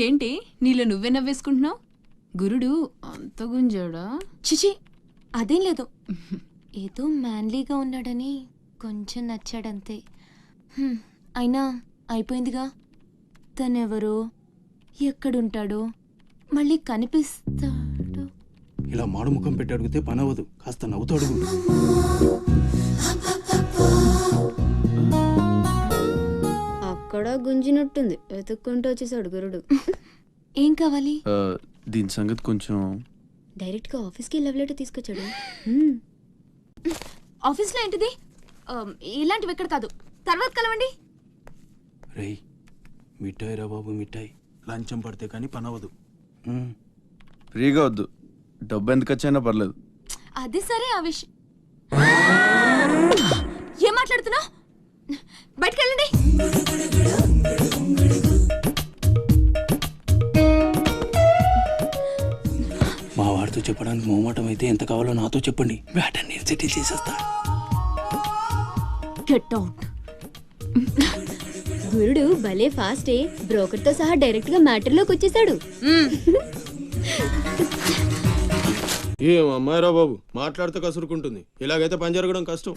ఏంటి నీలో నువ్వే నవ్వేసుకుంటున్నావు? గురుడు అంత గుంజాడా? చిచి అదేం లేదు, ఏదో మ్యాన్లీగా ఉన్నాడని కొంచెం నచ్చాడంతే. అయినా అయిపోయిందిగా. తనెవరో, ఎక్కడుంటాడో, మళ్ళీ కనిపిస్తాడు. ఇలా మాడు ముఖం పెట్టి అడిగితే పని అవ్వదు, కాస్త నవ్వుతూ అడుగు. అక్కడ గుంజినట్టుంది, వెతుక్కుంటూ వచ్చేసాడు గురుడు. ఏం కావాలి? దీని సంగతి కొంచెం. డైరెక్ట్ గా ఆఫీస్కి లవ్ లెటర్ తీసుకొచ్చాడు. ఆఫీస్లో ఏంటిది? ఇలాంటివి ఎక్కడ కాదు, తర్వాత కలవండి. రేయ్ మిఠాయి రా బాబు, మిఠాయి. లంచం పడితే కానీ పని అవ్వదు. ఫ్రీగా వద్దు, డబ్బు ఎంత ఖర్చైనా పర్లేదు. అది సరే, ఆ విషయం ఏం మాట్లాడుతున్నావు? బయటకు వెళ్ళండి. మా వాడితో చెప్పడానికి మొహమాటం అయితే ఎంత కావాలో నాతో చెప్పండి, బ్యాటర్ నేను సెటిల్ చేసేస్తా. Get out. గురుడు భలే ఫాస్టే, బ్రోకర్ తో సహా డైరెక్ట్ గా మ్యాటర్ లోకి వచ్చేసాడు. ఏం అమ్మాయిరా బాబు, మాట్లాడితే కసురుకుంటుంది. ఇలాగైతే పని జరగడం కష్టం.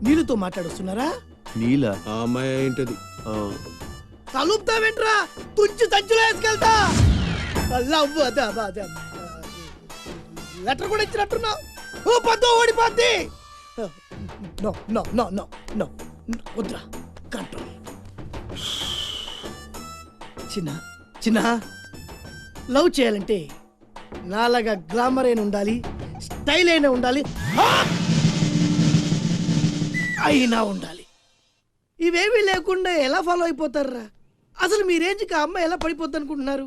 నీళ్ళతో మాట్లాడుస్తున్నారా? నీలా? ఆ అమ్మాయి ఏంటది? కలుపుతావేంట్రా, తుంచి సంచులో వేసుకెళ్తా. లెటర్ కూడా ఇచ్చినట్టున్నావు. ఓ పద్దు ఓడిపోద్ది. No no no no no వద్దురా, కంట్రోల్. చిన్న చిన్న లవ్ చేయాలంటే నాలాగా గ్లామర్ అయినా ఉండాలి, స్టైల్ అయినా ఉండాలి, అయినా ఉండాలి. ఇవేమీ లేకుండా ఎలా ఫాలో అయిపోతారా? అసలు మీ రేంజ్కి ఆ అమ్మాయి ఎలా పడిపోద్ది అనుకుంటున్నారు?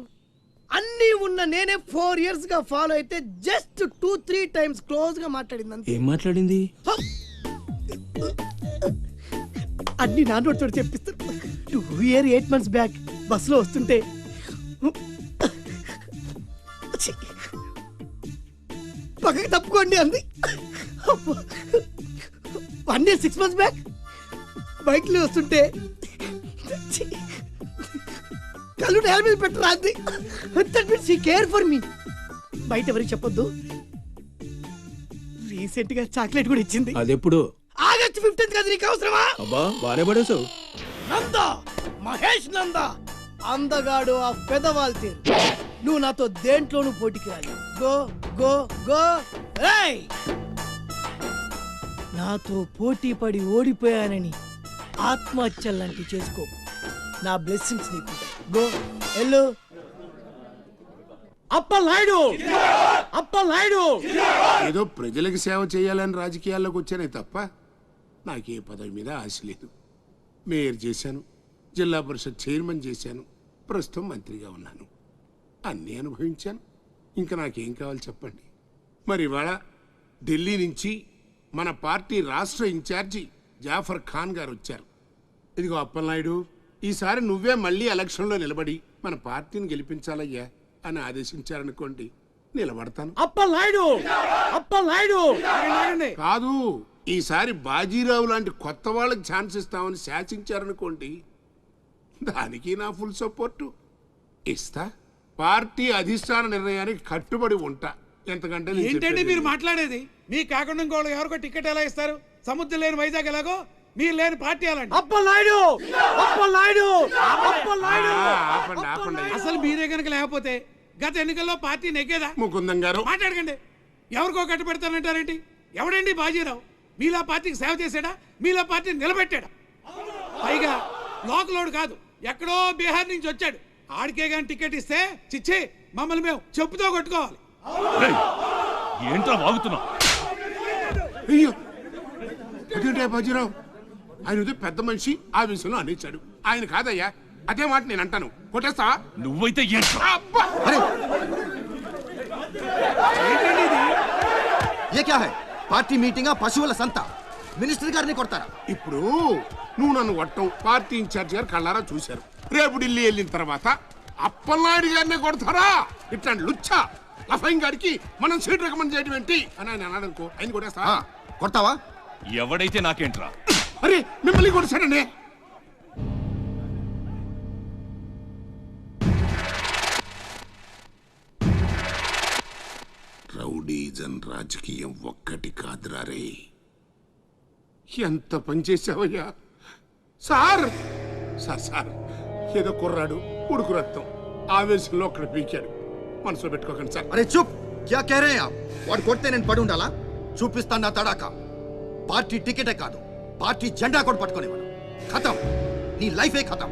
అన్నీ ఉన్న నేనే 4 years గా ఫాలో అయితే జస్ట్ 2-3 times క్లోజ్ గా మాట్లాడింది. ఏం మాట్లాడింది? అన్ని నా నోటితో చెప్పిస్తాను. 2 years 8 months బ్యాక్ బస్సులో వస్తుంటే పక్కకి తప్పుకోండి అంది. 1 year 6 months బ్యాక్ బైక్ లో వస్తుంటే కళ్ళు నేల మీద పెట్టరా అంది. That means she care for me. బయట ఎవరికి చెప్పొద్దు. రీసెంట్ గా చాక్లెట్ కూడా ఇచ్చింది. అదెప్పుడు? ఆగస్ట్ 15th కదా, నీకు అవసరమా? అబ్బా బానే పడేసావు. నందా, మహేష్ నందా, అందగాడు ఆ పెదవాల్ తీరు. నువ్వు నాతో దేంట్లోనూ పోటీకి రాలి. Go go go. ఏయ్, నాతో పోటీ పడి ఓడిపోయానని ఆత్మహత్యలాంటి చేసుకో. నా బ్లెస్సింగ్స్ నీకు. గో ఎల్లు. అప్పలాయుడు ఏదో ప్రజలకు సేవ చేయాలని రాజకీయాల్లోకి వచ్చానే తప్ప నాకే పదవి మీద ఆశ లేదు. మేయర్ చేశాను, జిల్లా పరిషత్ చైర్మన్ చేశాను, ప్రస్తుతం మంత్రిగా ఉన్నాను. అన్నీ అనుభవించాను. ఇంకా నాకేం కావాలి చెప్పండి. మరి ఇవాళ ఢిల్లీ నుంచి మన పార్టీ రాష్ట్ర ఇన్ఛార్జి జాఫర్ ఖాన్ గారు వచ్చారు. ఇదిగో అప్పలనాయుడు, ఈసారి నువ్వే మళ్ళీ ఎలక్షన్లో నిలబడి మన పార్టీని గెలిపించాలయ్యా అని ఆదేశించారనుకోండి, నిలబడతాను. అప్పలనాయుడు కాదు, ఈసారి బాజీరావు లాంటి కొత్త వాళ్ళకి ఛాన్స్ ఇస్తామని శాసించారనుకోండి, దానికి నా ఫుల్ సపోర్టు ఇస్తా. పార్టీ అధిష్టాన నిర్ణయానికి కట్టుబడి ఉంటా. ఎంతకంటే ఏంటండి మీరు మాట్లాడేది? మీ కాకుండా ఇంకోళ్ళు ఎవరికో టికెట్ ఎలా ఇస్తారు? సముద్రం లేని వైజాగ్ ఎలాగో మీరు లేని పార్టీ అలాంటి. అసలు మీరే కనుక లేకపోతే గత ఎన్నికల్లో పార్టీ నెగ్గేదా? ముకుందం గారు మాట్లాడకండి. ఎవరికో కట్టు పెడతానంటారేంటి? ఎవడండి బాజీరావు? మీలా పార్టీకి సేవ చేశాడా? మీలా పార్టీ నిలబెట్టాడా? పైగా లోకలోడు కాదు, ఎక్కడో బీహార్ నుంచి వచ్చాడు. ఆడికే గాని టికెట్ ఇస్తే చిచ్చే మమ్మల్ని మేము చెప్పుతో కొట్టుకోవాలి. ఏంట్రా వాగుతున్నావు? అయ్యో అదేంటే బాజీరావు, ఆయన పెద్ద మనిషి ఆ విషయంలో అనేచాడు. ఆయన కాదయ్యా, అదే మాట నేను అంటాను. కొట్టేస్తా. నువ్వైతే పార్టీ మీటింగ్ పశువుల సంత, మినిస్టర్ గారిని కొడతారా? ఇప్పుడు నువ్వు నన్ను కొట్టం పార్టీ ఇన్ఛార్జ్ గారు కళ్ళారా చూశారు. రేపు ఢిల్లీ వెళ్ళిన తర్వాత అప్పలనాయుడు గారిని కొడతారా? ఇట్లాంటి లుచ్చా లఫైన్ గారికి మనం సీట్ రికమెండ్ చేయడం ఏంటి అని ఆయన అన్నాడు అనుకో, ఆయన కొడేస్తా. కొడతావా? ఎవడైతే నాకేంట్రా? అరే మిమ్మల్ని కొడతానండి. రౌడీజన్ రాజకీయం ఒక్కటి కాదురా రే. ఎంత పని చేసావయ్యా సార్. సార్ సార్ ఏదో కుర్రాడు ఉడుకు రక్తం ఆవేశంలో అక్కడ పీకాడు, మనసులో పెట్టుకోకండి సార్. అరే చూప్, క్యా కహ రహే ఆప్? వాడు కొడితే నేను పడి ఉండాలా? చూపిస్తాను నా తడాక. పార్టీ టికెటే కాదు, పార్టీ జెండా కూడా పట్టుకునేవాడు. ఖతం, నీ లైఫే ఖతం.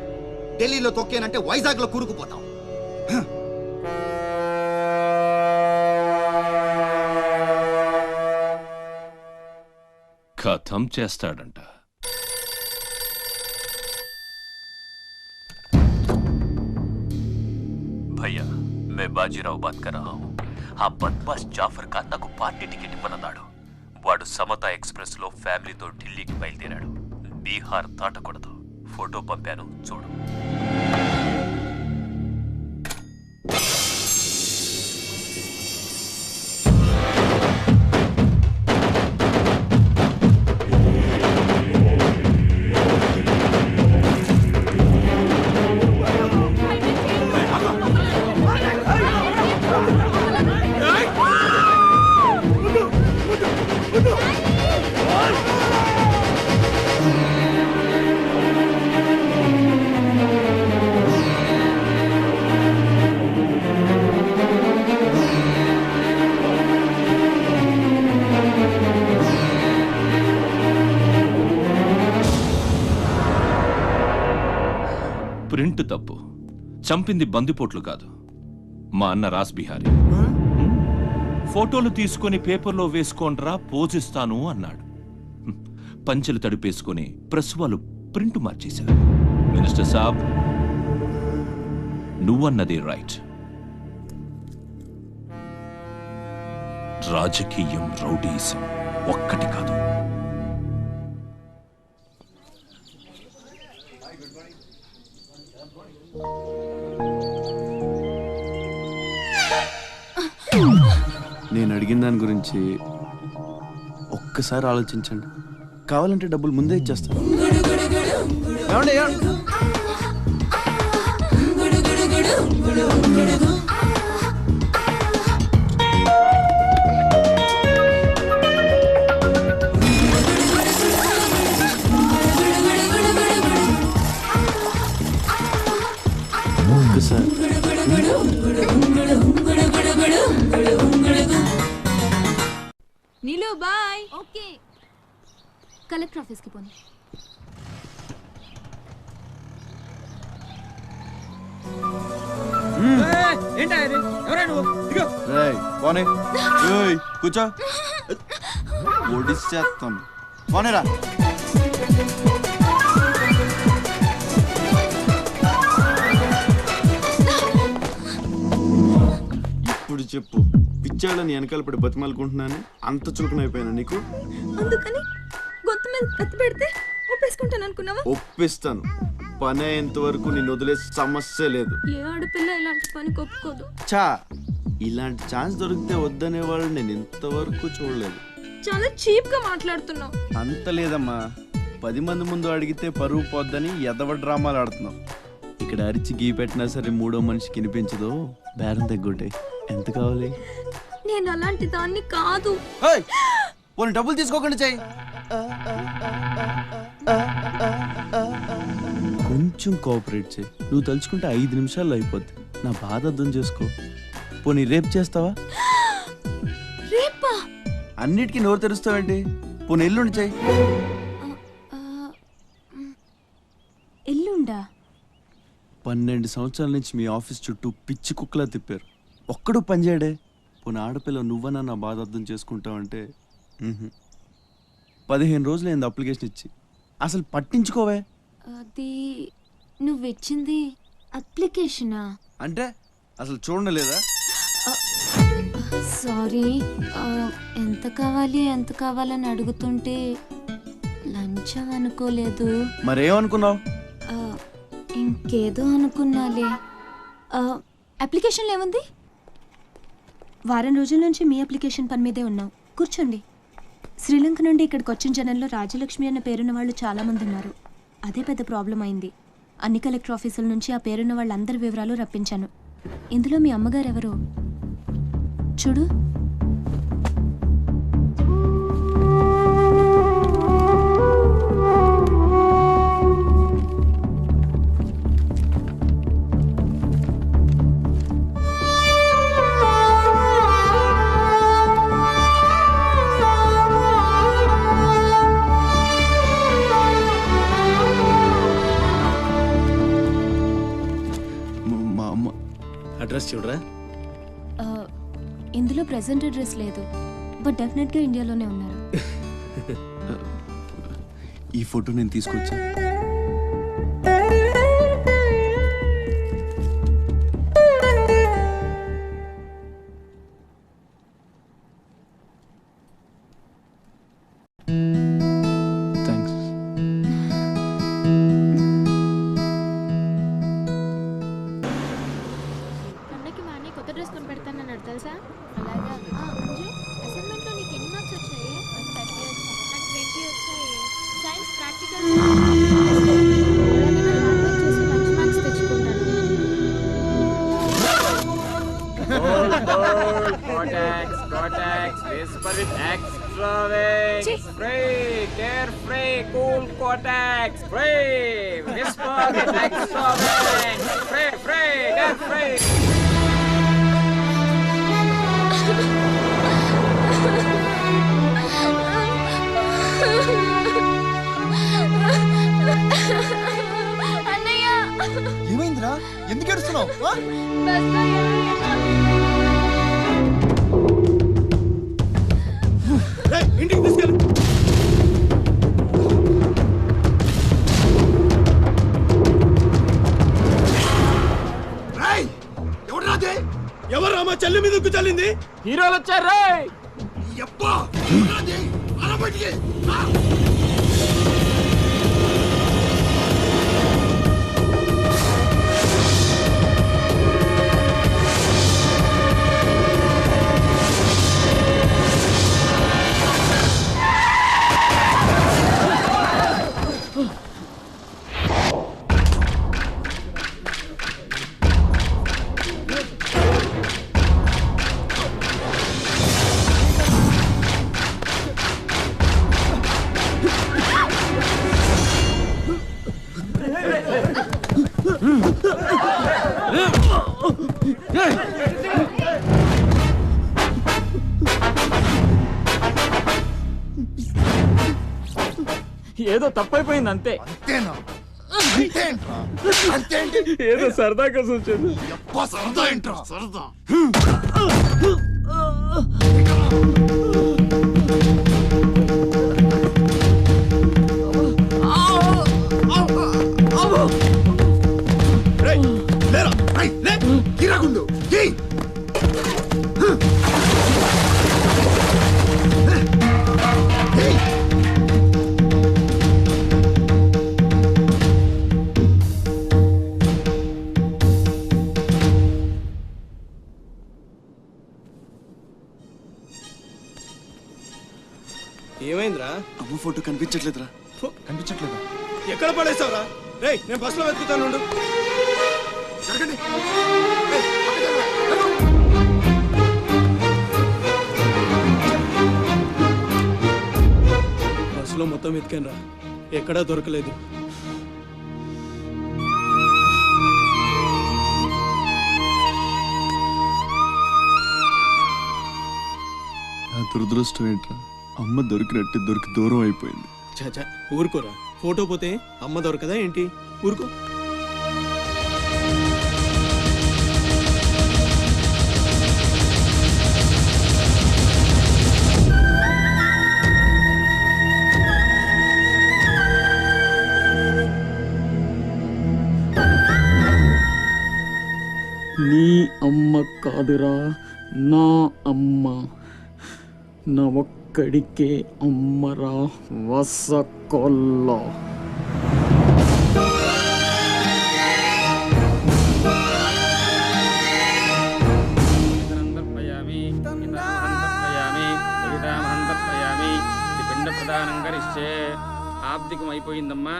ఢిల్లీలో తొక్కేనంటే వైజాగ్ లో కూరుకుపోతాం. ఖతం చేస్తాడంట. भैया मैं बाजीराव बात कर रहा हूँ. ఆ బద్మాష్ జాఫర్ ఖాన్ నాకు పార్టీ టికెట్ ఇవ్వనన్నాడు. వాడు సమతా ఎక్స్ప్రెస్ లో ఫ్యామిలీతో ఢిల్లీకి బయలుదేరాడు. బీహార్ దాటకూడదు. ఫోటో పంపాను చూడు. ప్రింట్ తప్పు, చంపింది బందిపోట్లు కాదు, మా అన్న రాస్ బిహారీ. ఫోటోలు తీసుకొని పేపర్లో వేసుకోండ్రా పోజిస్తాను అన్నాడు. పంచెలు తడిపేసుకొని ప్రెస్ వాళ్ళు ప్రింట్ మార్చేశారు. మినిస్టర్ సాబ్, నువ్వన్నది రైట్. రాజకీయం రౌడీజం ఒక్కటి కాదు. నేను అడిగిన దాని గురించి ఒక్కసారి ఆలోచించండి. కావాలంటే డబ్బులు ముందే ఇచ్చేస్తాను. ఒక్కసారి నీలు బాయ్. ఓకే, కలెక్టర్ ఆఫీస్కి పోనీ. కూర్చో, ఒడిచేస్తాను. పోనేరా. ఇప్పుడు చెప్పు, పిచ్చాళ్ళని వెనకాల పడి బతిమాలుకుంటున్నాను, అంత చులకనైపోయినా నీకు? అందుకని గొంతు మీద కత్తి పెడితే ఒప్పేసుకుంటాను అనుకున్నావా? ఒప్పిస్తాను. పని అయ్యేంత వరకు నేను వదిలే సమస్య లేదు. ఏ ఆడపిల్ల ఇలాంటి పని ఒప్పుకోదు. చా, ఇలాంటి ఛాన్స్ దొరికితే వద్దనే వాళ్ళు నేను ఇంతవరకు చూడలేదు. చాలా చీప్ గా మాట్లాడుతున్నావు. అంత లేదమ్మా, 10 మంది ముందు అడిగితే పరువు పోద్దని ఎదవ డ్రామాలు ఆడుతున్నావు. ఇక్కడ అరిచి గీ పెట్టినా సరే మూడో మనిషికి వినిపించదు. బేరం తగ్గుంటాయి. ఎంత కావాలి? నేను అలాంటి దాన్ని కాదు. పోనీ డబ్బులు తీసుకోకుండా చెయ్యి. కొంచెం కోఆపరేట్ చేయి. నువ్వు తలుచుకుంటే 5 నిమిషాల్లో అయిపోద్ది. నా బాధ అర్థం చేసుకో. పోనీ రేపు చేస్తావా? రేపా? అన్నిటికీ నోరు తెరుస్తావేంటి? పోనీ ఎల్లుండి చెయ్యి. ఎల్లుండా? 12 సంవత్సరాల నుంచి మీ ఆఫీస్ చుట్టూ పిచ్చి కుక్కలా తిప్పారు, ఒక్కడు పనిచేయడే. పోనీ ఆడపిల్ల నువ్వన్నా నా బాధ అర్థం చేసుకుంటావంటే 15 రోజులు అయింది అప్లికేషన్ ఇచ్చి. అసలు పట్టించుకోవే. అది నువ్విచ్చింది అప్లికేషనా? అంటే అసలు చూడలేదా? సారీ, ఎంత కావాలని అడుగుతుంటే లంచం అనుకోలేదు. మరేమనుకున్నావు? ఇంకేదో అనుకున్నాలే. అప్లికేషన్లో ఏముంది? వారం రోజుల నుంచి మీ అప్లికేషన్ పని మీదే ఉన్నాం. కూర్చోండి. శ్రీలంక నుండి ఇక్కడికి వచ్చిన జనంలో రాజలక్ష్మి అన్న పేరున్న వాళ్ళు చాలామంది ఉన్నారు. అదే పెద్ద ప్రాబ్లం అయింది. అన్ని కలెక్టర్ ఆఫీసుల నుంచి ఆ పేరున్న వాళ్ళందరి వివరాలు రప్పించాను. ఇందులో మీ అమ్మగారు ఎవరు చూడు. అడ్రస్ చూడరా. ఇందులో ప్రెసెంట్ అడ్రస్ లేదు, బట్ డెఫినెట్గా ఇండియాలోనే ఉన్నారు. ఈ ఫోటో నేను తీసుకొచ్చా. ఏమైందిరా? ఎందుకు ఏడుస్తున్నావు? ఇంటికి తీసుకెళ్ళు. ఎవరు మా చెల్లి మీద ఉక్కు చల్లింది? హీరోలు వచ్చారు. ఏదో తప్పైపోయింది అంతే. ఏదో సరదా కోసం వచ్చేది. సరదా ఏంట్రా సరదా? ఏమైందిరా? అమ్మ ఫోటో కనిపించట్లేదురా. కనిపించట్లేదా? ఎక్కడ పడేసావురా? రేయ్ నేను బస్సులో వెతుకుతాను. బస్సులో మొత్తం వెతికాను రా, ఎక్కడా దొరకలేదు. నా దురదృష్టం ఏంట్రా, అమ్మ దొరికినట్టు దొరికి దూరం అయిపోయింది. చాచా ఊరుకోరా, ఫోటో పోతే అమ్మ దొరకదా ఏంటి? ఊరుకో. నీ అమ్మ కాదురా, నా అమ్మ. నా ఒక్కడికే అమ్మరా వసకొల్ల. ఆర్థికం అయిపోయిందమ్మా.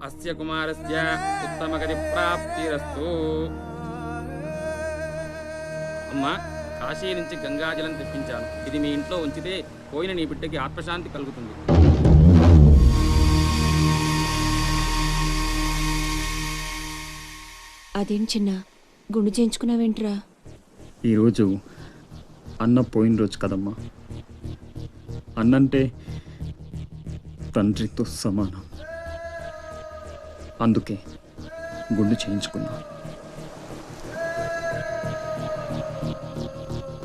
అస్య కుమారస్య ఉత్తమగతి ప్రాప్తిరస్తు. అమ్మా, కాశీ నుంచి గంగాజలం తెప్పించాను. ఇది మీ ఇంట్లో ఉంచితే పోయిన నీ బిడ్డకి ఆత్మశాంతి కలుగుతుంది. అదేం చిన్న గుండు చేయించుకున్నావేంట్రా? ఈరోజు అన్న పోయిన రోజు కదమ్మా. అన్నంటే తండ్రితో సమానం. అందుకే గుండు చేయించుకున్నా.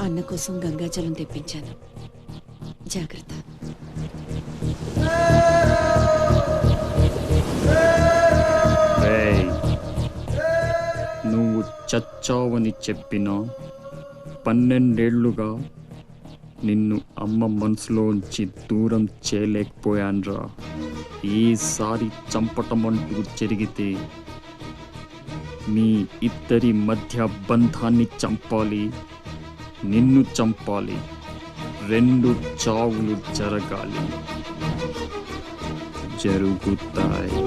అన్న కోసం గంగాజలం తెప్పించాను, జాగ్రత్త. రేయ్, నువ్వు చచ్చావని చెప్పిన 12 ఏళ్లుగా నిన్ను అమ్మ మనసులోంచి దూరం చేయలేకపోయాన్రా. ఈసారి చంపటం అంటూ జరిగితే మీ ఇద్దరి మధ్య బంధాన్ని చంపాలి, నిన్ను చంపాలి. 2 చావులు జరగాలి. జరుగుతాయి.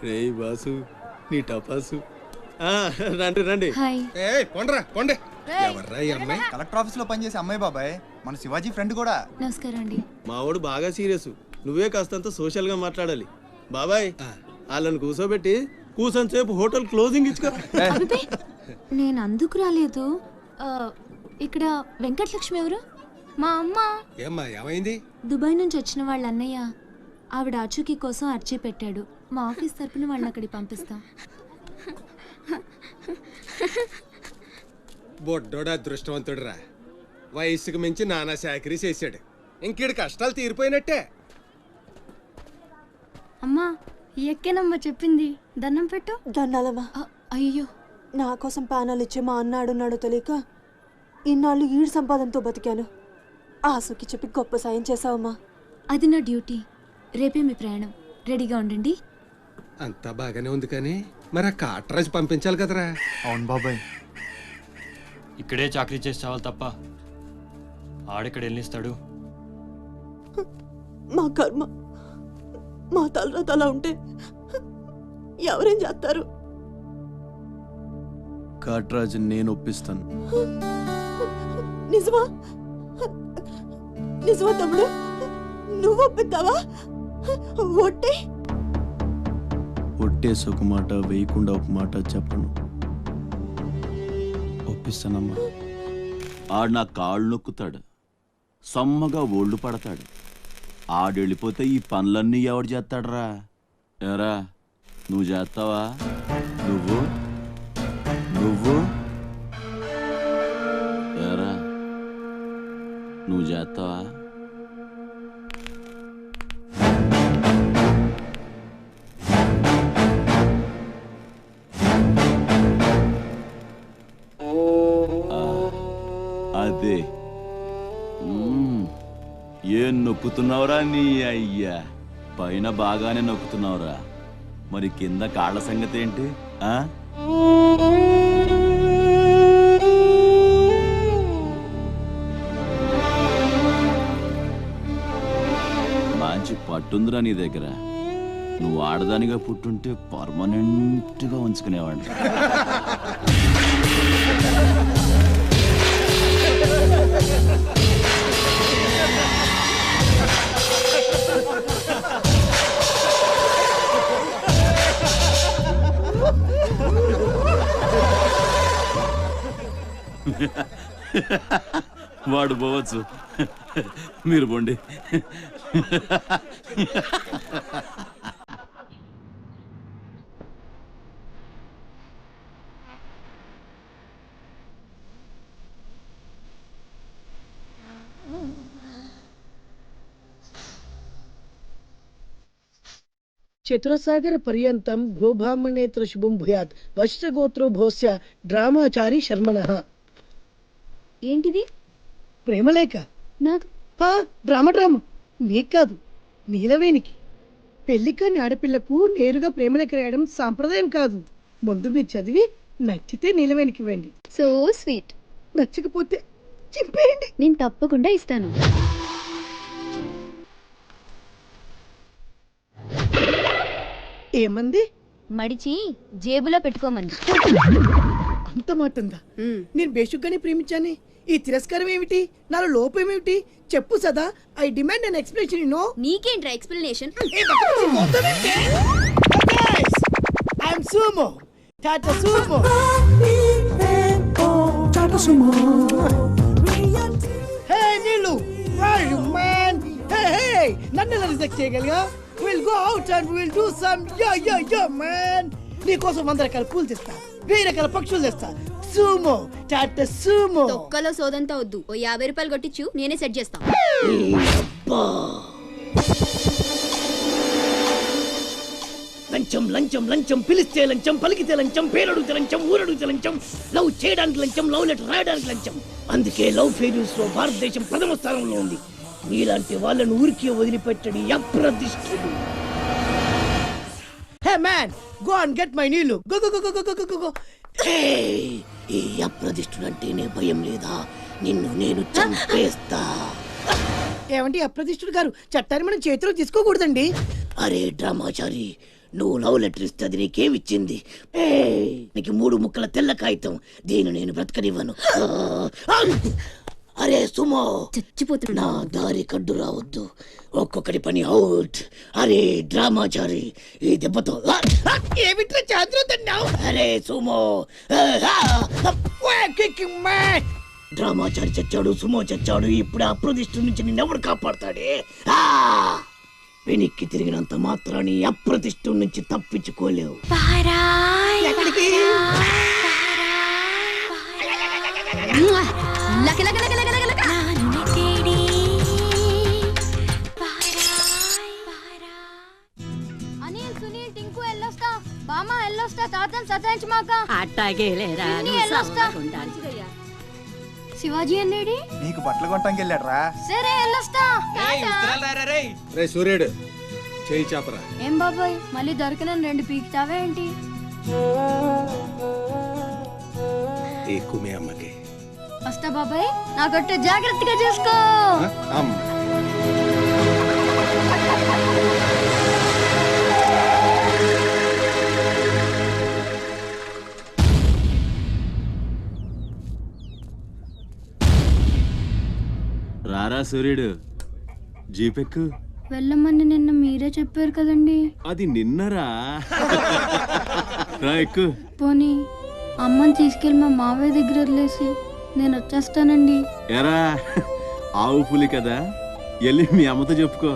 రే బాసు, నీ టపాసు. రండి రండి. కొండ్రా కొండే. ఎవర్రా ఈ అమ్మాయి? కలెక్టర్ ఆఫీస్ లో పనిచేసే అమ్మాయి బాబాయ్, మన శివాజీ ఫ్రెండ్ కూడా. నమస్కారం అండి. మావాడు బాగా సీరియస్. నువ్వే కాస్తంత సోషల్ గా మాట్లాడాలి. బాబాయ్, వాళ్ళని కూర్చోబెట్టి కూర్చొని సేపు హోటల్ క్లోజింగ్ ఇచ్చుకో. నేను అందుకు రాలేదు. ఇక్కడ వెంకటలక్ష్మి ఎవరు? మా అమ్మ. ఏమ్మా ఏమైంది? దుబాయ్ నుంచి వచ్చిన వాళ్ళ అన్నయ్య ఆవిడ ఆచూకీ కోసం అర్జీ పెట్టాడు. మా ఆఫీస్ తరపున వాళ్ళని అక్కడికి పంపిస్తాం. బొడ్డోడు అదృష్టవంతుడురా. వయసుకు మించి నానా చాకరీ చేశాడు. ఇంకీడి కష్టాలు తీరిపోయినట్టే. అమ్మా, ఎక్కేనమ్మా చెప్పింది. దండం పెట్టు. దండాలమ్మా. అయ్యో, నా కోసం పానాలు ఇచ్చే మా అన్నాడున్నాడో తెలియక ఇన్నాళ్ళు ఈడు సంపాదనతో బతికాను. ఆసుకి చెప్పి గొప్ప సాయం చేసావమ్మా. అది నా డ్యూటీ. రేపే మీ ప్రయాణం. రెడీగా ఉండండి. అంతా బాగానే ఉంది కానీ మరి ఆ కాట్రాజు పంపించాలి కదరా. అవును బాబాయ్. ఇక్కడే చాకరీ చేసి చావాలి తప్ప ఆడెక్కడ వెళ్ళిస్తాడు? మా కర్మ, మా తలరాత అలా ఉంటే ఎవరేం చేస్తారు? కాట్రాజు నేను ఒప్పిస్తాను. నిజమా? నిజమా తమ్ముడు? నువ్వు ఒప్పిస్తావా? ఒట్టే ఒట్టేసి ఒక మాట, వేయకుండా ఒక మాట చెప్పను. ఒప్పిస్తానమ్మా. ఆడు నా కాళ్ళు నొక్కుతాడు, సమ్మగా ఒళ్ళు పడతాడు. ఆడెళ్ళిపోతే ఈ పనులన్నీ ఎవడు చేస్తాడరా? ఏరా, నువ్వు చేస్తావా? నువ్వు నువ్వు ఏరా, నువ్వు చేస్తావా? అదే ఏం నొక్కుతున్నావురా నీ అయ్యా? పైన బాగానే నొక్కుతున్నావురా, మరి కింద కాళ్ళ సంగతి ఏంటి? మంచి పట్టుందిరా నీ దగ్గర. నువ్వు ఆడదానిగా పుట్టుంటే పర్మనెంట్గా ఉంచుకునేవాడిని. వాడు పోవచ్చు, మీరు పోండి. చతురసాగర పర్యంతం గోబ్రాహ్మణేతర శుభం భూయాత్ వశిష్ఠగోత్రో భోస్య డ్రామాచారి శర్మణః. ఏంటిది? ప్రేమలేఖ. నాకు డ్రామా నీకు కాదు, నీలవేణికి. పెళ్లి కాని ఆడపిల్లకు నేరుగా ప్రేమలేఖ రాయడం సాంప్రదాయం కాదు. ముందు మీరు చదివి నచ్చితే నీలవేణికి ఇవ్వండి. So sweet. నచ్చకపోతే చింపేయండి. నేను తప్పకుండా ఇస్తాను. ఏమంది? మడిచి జేబులో పెట్టుకోమంది. అంత మాట ఉందా? నేను బేషుగ్గానే ప్రేమించాను. ఈ తిరస్కారం ఏమిటి? నాలో లోపం ఏమిటి? చెప్పు సదా. I demand an explanation. No నీకేంట్రా explanation? I'm Sumo. Tata Sumo. Hey Neelu, where you man? Hey, నన్ను ఎలా రిజెక్ట్ చేయగలిగా? We'll go out and we'll do some yeah man. నీకోసం 100 రకాల పూలు తెస్తా, 1000 రకాల పక్షులు తెస్తా. Sumo, Tata Sumo. తొక్కలో సోదంతా వద్దు. ఓ 50 రూపాయలు కొట్టించు, నేనే సెట్ చేస్తా. లంచం లంచం లంచం, పిలిస్తే లంచం, పలికితే లంచం, పేరడుగుతే లంచం, ఊరడుగుతే లంచం, లవ్ చేయడానికి లంచం, లవ్ లెటర్ రాయడానికి లంచం. అందుకే లవ్ ఫెయిల్యూర్స్ లో భారతదేశం ప్రథమ స్థానంలో ఉంది. నీలాంటి వాళ్ళను ఊరికే వదిలిపెట్టడి అప్రదిష్టుడు. Hey man, go and get my నీళ్ళు. Go go go go go go go. ఈ అప్రదిష్టుడు అంటేనే భయం లేదా? నిన్ను నేను చంపేస్తా. ఏమండి అప్రదిష్టుడు గారు, చట్టాన్ని మనం చేతిలో తీసుకోకూడదండి. అరే డ్రామాచారి, నువ్వు లవ్ లెటర్ ఇస్తే అది నీకేమిచ్చింది? నీకు 3 ముక్కల తెల్ల కాగితం. దీన్ని నేను బ్రతకనివ్వను. అరే సుమో, చచ్చిపోతున్నా. నా దారి కడ్డు రావద్దు. ఒక్కొక్కటి పని అవుట్. అరే డ్రామాచారి, ఈ దెబ్బతో ఏమిట్లా చాతురుతున్నావు? అరే సుమో, డ్రామాచారి చచ్చాడు, సుమో చచ్చాడు. ఇప్పుడు అప్రదిష్టు నుంచి నిన్నెవడు కాపాడతాడే? వెనక్కి తిరిగినంత మాత్రాన్ని అప్రతిష్ఠ నుంచి తప్పించుకోలేవు. ఎక్కడికి? అనిల్, సునీల్, టింకు ఎల్లొస్తా. బామా ఎల్లొస్తా. తాతను సతాయించమాక. అట్టాగేలేరా, ఎల్లొస్తా. శివాజీ అన్నేడి? నీకు బట్టలు కొనటానికి వెళ్ళాడరా. సరే ఎల్లొస్తా. రే సూర్యుడు, చేయి చాపరా. ఏం బాబాయ్, మళ్ళీ దొరికిన 2 పీకుతావే ఏంటి? ఎక్కువ మీ అమ్మకి. వస్తా బాబాయ్, నా కొట్టు జాగ్రత్తగా చూసుకో. రారా సూర్యుడు, జీపెక్కు. వెళ్ళమని నిన్న మీరే చెప్పారు కదండి. అది నిన్నరా. రా ఎక్కు. పోనీ అమ్మని తీసుకెళ్ళి మా మావయ్య దగ్గర వదిలేసి నేను వచ్చేస్తానండి. ఎరా, ఆవు పులి కదా, వెళ్ళి మీ అమ్మతో చెప్పుకో.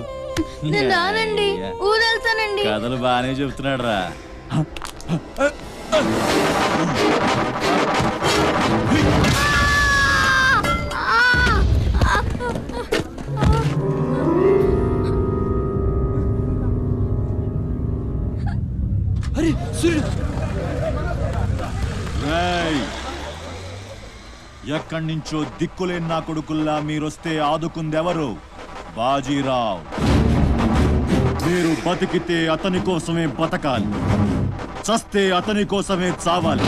నేను రానండి, ఊరెళ్తానండి. కథలు బాగానే చెప్తున్నాడు రా. అరే సూర్యుడు, ఎక్కడి నుంచో దిక్కులేని నా కొడుకుల్లా మీరొస్తే ఆదుకుందెవరు? బాజీరావ్. మీరు బతికితే అతని కోసమే బతకాలి, చస్తే అతని కోసమే చావాలి.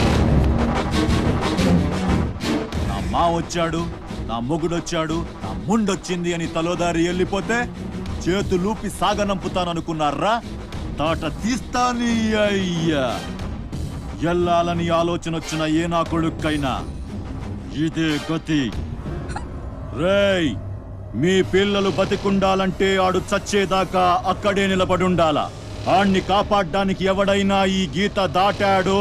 నా మా వచ్చాడు, నా మొగుడొచ్చాడు, నా ముండొచ్చింది అని తలోదారి వెళ్ళిపోతే చేతులూపి సాగనంపుతాననుకున్నారా? తాట తీస్తాని అయ్యా. ఎల్లాలని ఆలోచన వచ్చిన ఏ నా కొడుక్కైనా ఇదే గతి. రేయ్, మీ పిల్లలు బతికుండాలంటే ఆడు చచ్చేదాకా అక్కడే నిలబడుండాలా. ఆణ్ణి కాపాడ్డానికి ఎవడైనా ఈ గీత దాటాడో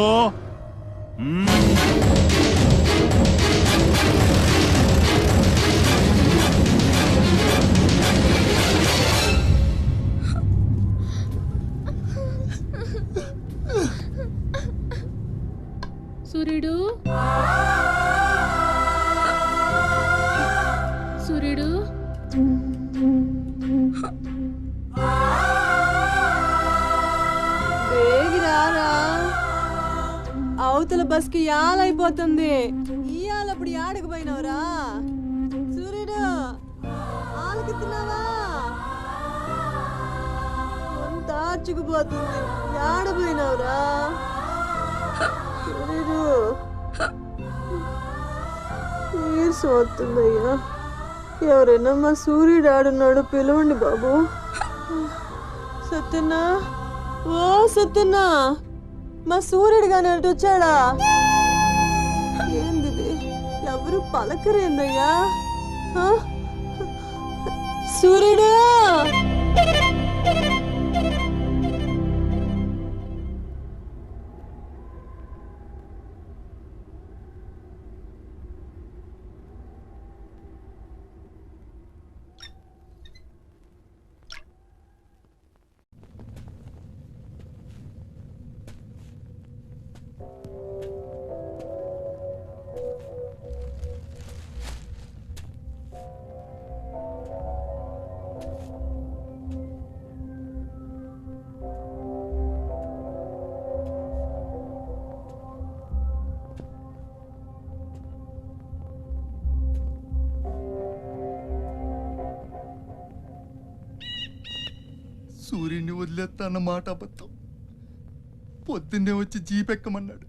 సూర్యుడు, సూర్యుడు, వేగిరారా, అవతల బస్కి యాలైపోతుంది. ఇయాలప్పుడు యాడకు పోయినవరా సూర్యుడు? ఆలకిస్తున్నావా? అంత ఆర్చుకుపోతుంది. యాడ పోయినవరా సూర్యుడు? నీరసం వస్తుందయ్యా. ఎవరైనా మా సూర్యుడు ఆడున్నాడు పిలవండి బాబు. సత్యన్నా, ఓ సత్యన్నా, మా సూర్యుడు కానీ అటు వచ్చాడా? ఏంది ఎవరు పలకరేందయ్యా? సూర్యుడు సూర్యుని వదిలేస్తా అన్న మాట అబద్ధం. పొద్దున్నే వచ్చి జీపెక్కమన్నాడు.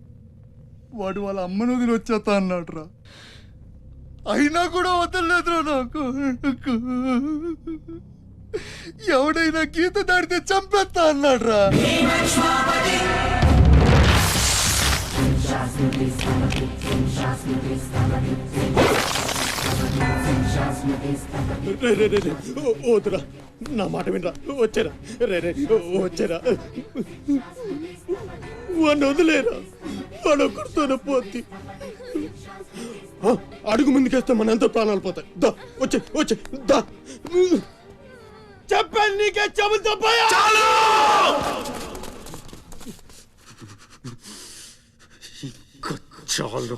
వాడు వాళ్ళ అమ్మను వదిలి వచ్చేస్తా అన్నాడు రా. అయినా కూడా వదలలేదురా నాకు. ఎవడైనా గీత దాడితే చంపేస్తా అన్నాడు రా. వద్దురా, నా మాట వినరా. వచ్చారా రే వచ్చారా. వాడిని వదిలేరా, వాడు ఒక్కడితోనే పోద్ది. అడుగు ముందుకేస్తే మన ఎంతో ప్రాణాలు పోతాయి. దా వచ్చే వచ్చే దా. చెప్పాను నీకే, చెబుతా పోయా. చాలు.